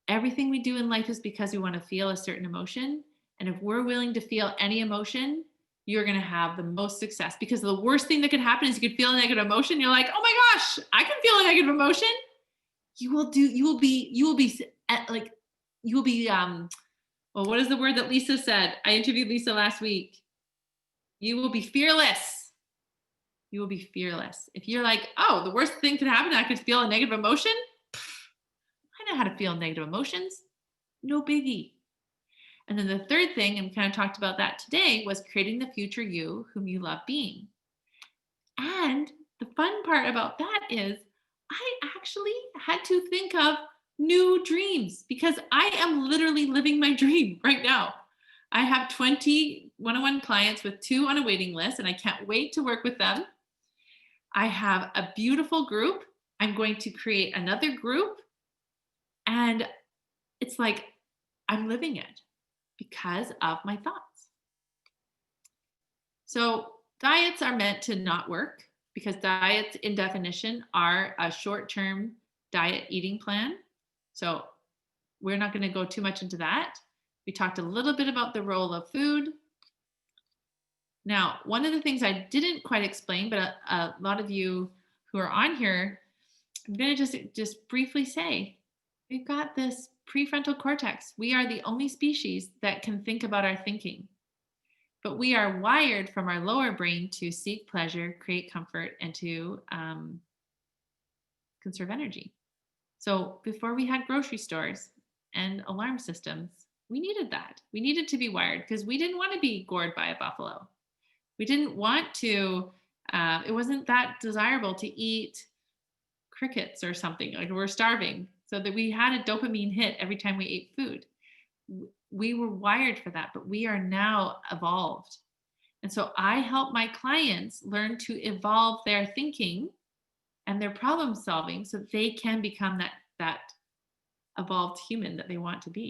Everything we do in life is because we want to feel a certain emotion. And if we're willing to feel any emotion, you're going to have the most success, because the worst thing that could happen is you could feel a negative emotion. You're like, oh my gosh, I can feel a negative emotion. Well, what is the word that Lisa said? I interviewed Lisa last week. You will be fearless. You will be fearless. If you're like, oh, the worst thing could happen, I could feel a negative emotion. I know how to feel negative emotions. No biggie. And then the third thing, and we kind of talked about that today, was creating the future you whom you love being. And the fun part about that is I actually had to think of new dreams because I am literally living my dream right now. I have 20 one-on-one clients with 2 on a waiting list, and I can't wait to work with them. I have a beautiful group. I'm going to create another group. And it's like I'm living it because of my thoughts. So diets are meant to not work because diets in definition are a short-term diet eating plan. So we're not going to go too much into that. We talked a little bit about the role of food. Now, one of the things I didn't quite explain, but a lot of you who are on here, I'm going to just briefly say, we've got this prefrontal cortex. We are the only species that can think about our thinking. But we are wired from our lower brain to seek pleasure, create comfort, and to conserve energy. So before we had grocery stores and alarm systems, we needed that. We needed to be wired because we didn't want to be gored by a buffalo. We didn't want to, it wasn't that desirable to eat crickets or something. Like we're starving. So that we had a dopamine hit every time we ate food. We were wired for that, but we are now evolved. And so I help my clients learn to evolve their thinking and their problem solving so they can become that evolved human that they want to be.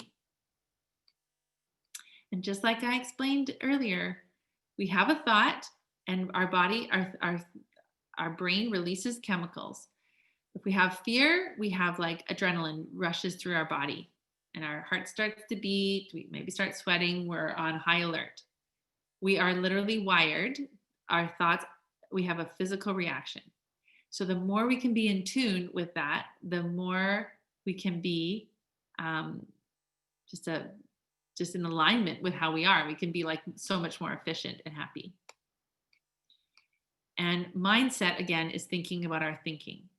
And just like I explained earlier, we have a thought and our body, our brain releases chemicals. If we have fear, we have like adrenaline rushes through our body and our heart starts to beat. We maybe start sweating. We're on high alert. We are literally wired. Our thoughts, we have a physical reaction. So the more we can be in tune with that, the more we can be just in alignment with how we are. We can be like so much more efficient and happy. And mindset, again, is thinking about our thinking.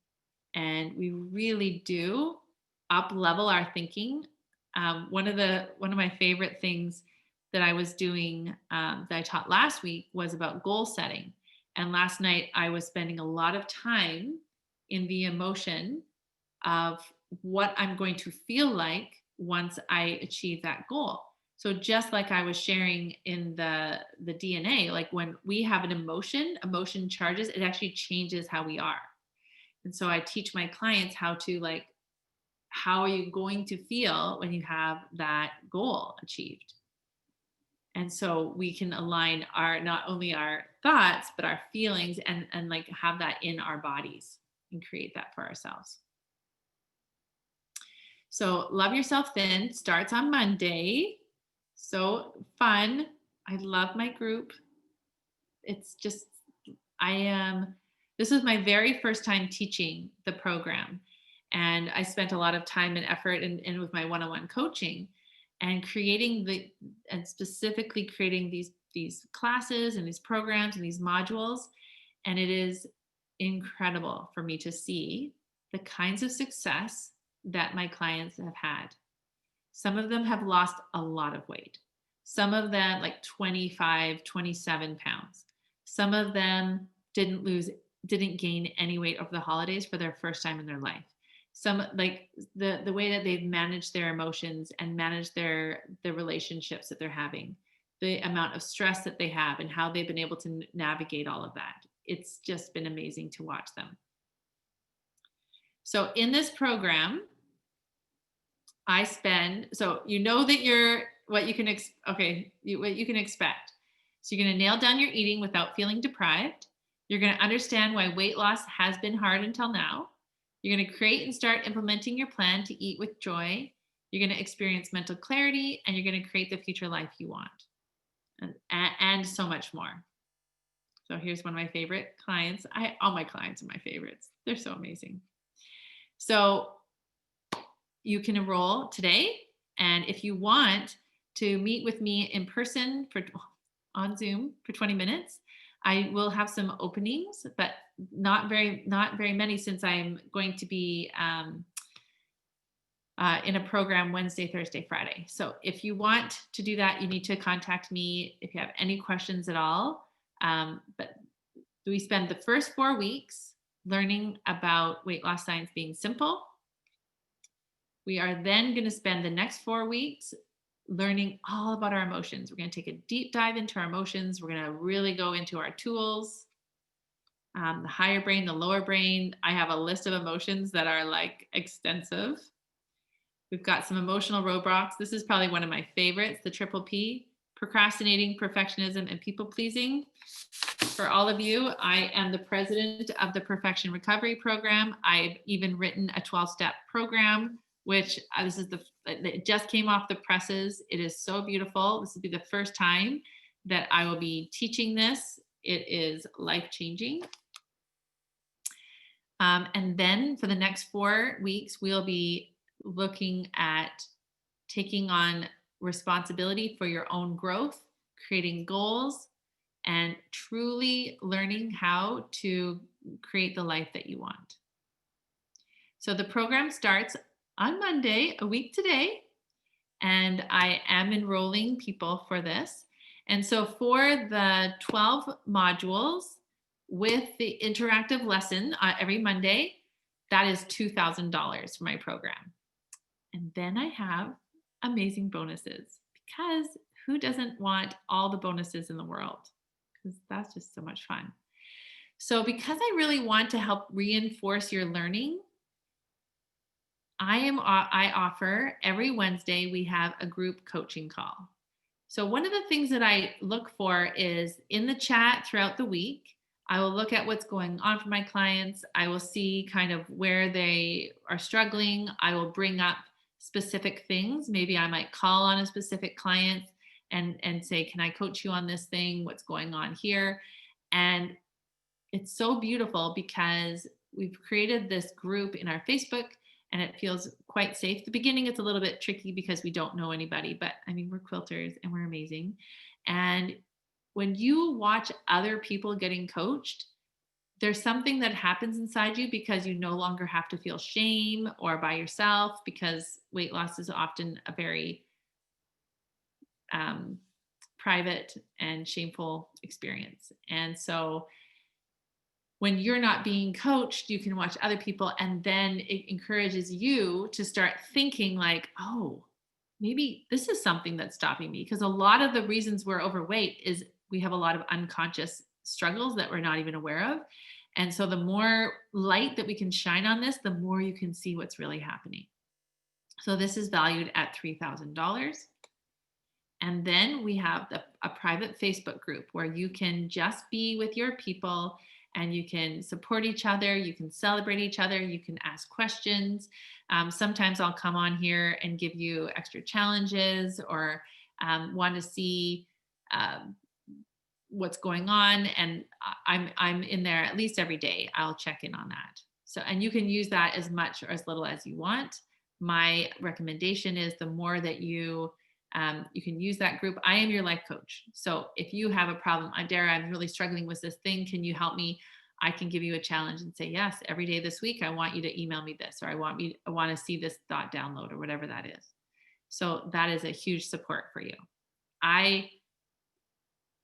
And we really do up level our thinking. One of my favorite things that I was doing that I taught last week was about goal setting. And last night I was spending a lot of time in the emotion of what I'm going to feel like once I achieve that goal. So just like I was sharing in the DNA, like when we have an emotion charges, it actually changes how we are. And so I teach my clients how are you going to feel when you have that goal achieved? And so we can align not only our thoughts, but our feelings and like have that in our bodies and create that for ourselves. So Love Yourself Thin starts on Monday. So fun. I love my group. It's just, this was my very first time teaching the program. And I spent a lot of time and effort in with my one-on-one coaching and specifically creating these classes and these programs and these modules. And it is incredible for me to see the kinds of success that my clients have had. Some of them have lost a lot of weight. Some of them like 25, 27 pounds. Some of them didn't gain any weight over the holidays for their first time in their life. Some like the way that they've managed their emotions and managed the relationships that they're having, the amount of stress that they have and how they've been able to navigate all of that. It's just been amazing to watch them. So in this program, so you know that what you can expect. So you're going to nail down your eating without feeling deprived. You're going to understand why weight loss has been hard until now. You're going to create and start implementing your plan to eat with joy. You're going to experience mental clarity, and you're going to create the future life you want, and so much more. So here's one of my favorite clients. All my clients are my favorites. They're so amazing. So you can enroll today. And if you want to meet with me in person on Zoom for 20 minutes, I will have some openings, but not very many, since I'm going to be in a program Wednesday, Thursday, Friday. So if you want to do that, you need to contact me if you have any questions at all. But we spend the first 4 weeks learning about weight loss science being simple. We are then going to spend the next 4 weeks learning all about our emotions. We're going to take a deep dive into our emotions. We're going to really go into our tools, the higher brain, the lower brain. I have a list of emotions that are like extensive. We've got some emotional roadblocks. This is probably one of my favorites, the triple P: procrastinating, perfectionism, and people pleasing. For all of you, I am the president of the Perfection Recovery Program. I've even written a 12-step program, which it just came off the presses. It is so beautiful. This will be the first time that I will be teaching this. It is life-changing. And then for the next 4 weeks, we'll be looking at taking on responsibility for your own growth, creating goals, and truly learning how to create the life that you want. So the program starts on Monday, a week today, and I am enrolling people for this. And so for the 12 modules with the interactive lesson every Monday, that is $2,000 for my program. And then I have amazing bonuses, because who doesn't want all the bonuses in the world? Because that's just so much fun. So because I really want to help reinforce your learning, I offer every Wednesday, we have a group coaching call. So one of the things that I look for is in the chat throughout the week, I will look at what's going on for my clients. I will see kind of where they are struggling. I will bring up specific things. Maybe I might call on a specific client and say, can I coach you on this thing? What's going on here? And it's so beautiful because we've created this group in our Facebook, and it feels quite safe. At the beginning, it's a little bit tricky because we don't know anybody, but I mean, we're quilters and we're amazing. And when you watch other people getting coached, there's something that happens inside you, because you no longer have to feel shame or by yourself, because weight loss is often a very private and shameful experience. And so when you're not being coached, you can watch other people, and then it encourages you to start thinking like, oh, maybe this is something that's stopping me. Because a lot of the reasons we're overweight is we have a lot of unconscious struggles that we're not even aware of. And so the more light that we can shine on this, the more you can see what's really happening. So this is valued at $3,000. And then we have a private Facebook group where you can just be with your people, and you can support each other, you can celebrate each other, you can ask questions. Sometimes I'll come on here and give you extra challenges, or want to see what's going on. And I'm in there at least every day. I'll check in on that. So, and you can use that as much or as little as you want. My recommendation is the more that you can use that group. I am your life coach. So if you have a problem, Dara, I'm really struggling with this thing. Can you help me? I can give you a challenge and say, yes, every day this week, I want you to email me this, or I want to see this thought download, or whatever that is. So that is a huge support for you.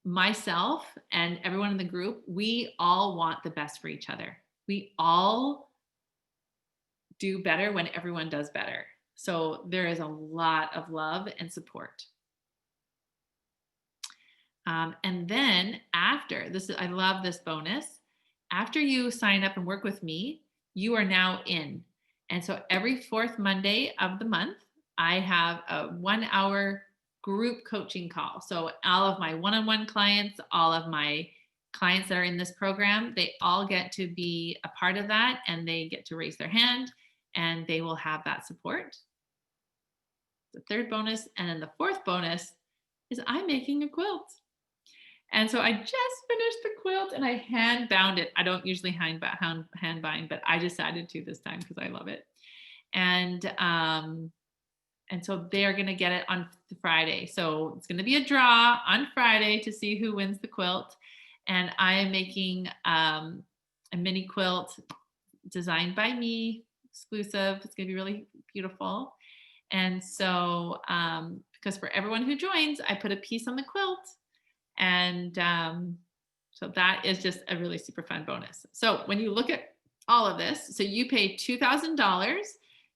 Myself and everyone in the group, we all want the best for each other. We all do better when everyone does better. So there is a lot of love and support. And then after this, I love this bonus. After you sign up and work with me, you are now in. And so every fourth Monday of the month, I have a 1-hour group coaching call. So all of my one-on-one clients, all of my clients that are in this program, they all get to be a part of that, and they get to raise their hand, and they will have that support. The third bonus. And then the fourth bonus is I'm making a quilt. And so I just finished the quilt and I hand bound it. I don't usually hand bind, but I decided to this time because I love it. And so they're going to get it on Friday. So it's going to be a draw on Friday to see who wins the quilt. And I am making a mini quilt designed by me, exclusive. It's going to be really beautiful. And so, because for everyone who joins, I put a piece on the quilt. And so that is just a really super fun bonus. So when you look at all of this, so you pay $2,000,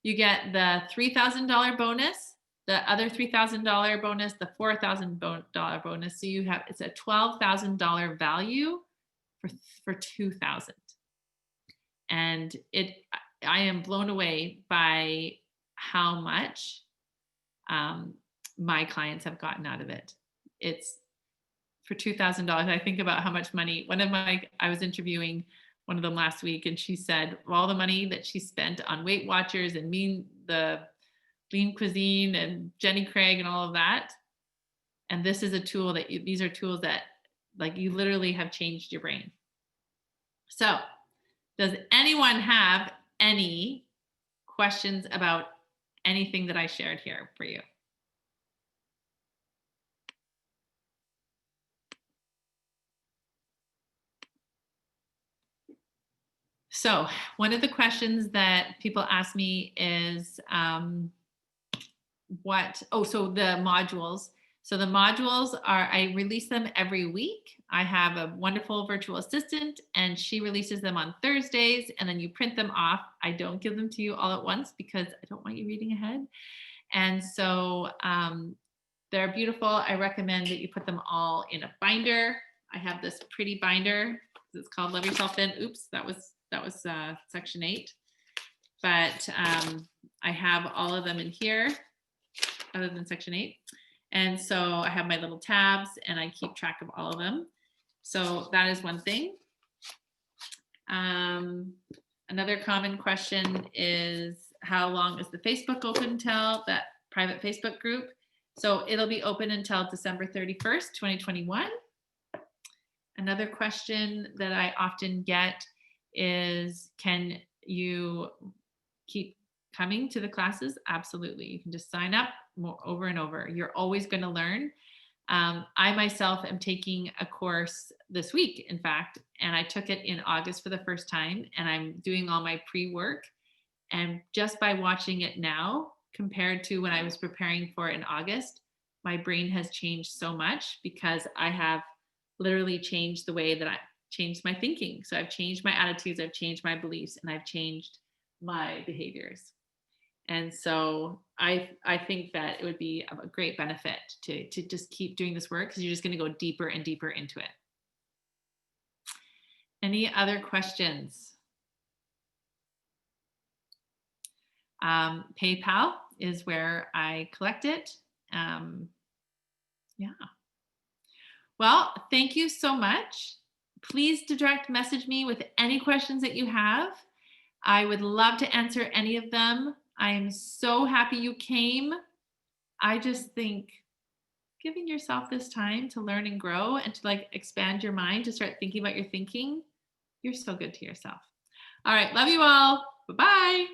you get the $3,000 bonus, the other $3,000 bonus, the $4,000 bonus. So you have, it's a $12,000 value for 2,000. And I am blown away by how much my clients have gotten out of it. It's for $2,000. I think about how much money, I was interviewing one of them last week, and she said all the money that she spent on Weight Watchers and the Lean Cuisine and Jenny Craig and all of that. And this is a tool these are tools that like you literally have changed your brain. So does anyone have any questions about anything that I shared here for you? So one of the questions that people ask me is so the modules. So the modules I release them every week. I have a wonderful virtual assistant and she releases them on Thursdays, and then you print them off. I don't give them to you all at once because I don't want you reading ahead. And so they're beautiful. I recommend that you put them all in a binder. I have this pretty binder. It's called Love Yourself Thin. Oops, that was section 8. But I have all of them in here other than section 8. And so I have my little tabs and I keep track of all of them. So that is one thing. Another common question is, how long is the Facebook open until, that private Facebook group? So it'll be open until December 31st, 2021. Another question that I often get is, can you keep coming to the classes? Absolutely. You can just sign up over and over. You're always going to learn. I myself am taking a course this week, in fact, and I took it in August for the first time, and I'm doing all my pre-work. And just by watching it now, compared to when I was preparing for it in August, my brain has changed so much because I have literally changed the way that I changed my thinking. So I've changed my attitudes, I've changed my beliefs, and I've changed my behaviors. And so I think that it would be a great benefit to just keep doing this work, because you're just going to go deeper and deeper into it. Any other questions? PayPal is where I collect it. Yeah. Well, thank you so much. Please direct message me with any questions that you have. I would love to answer any of them. I am so happy you came. I just think giving yourself this time to learn and grow and to expand your mind, to start thinking about your thinking, you're so good to yourself. All right. Love you all. Bye-bye.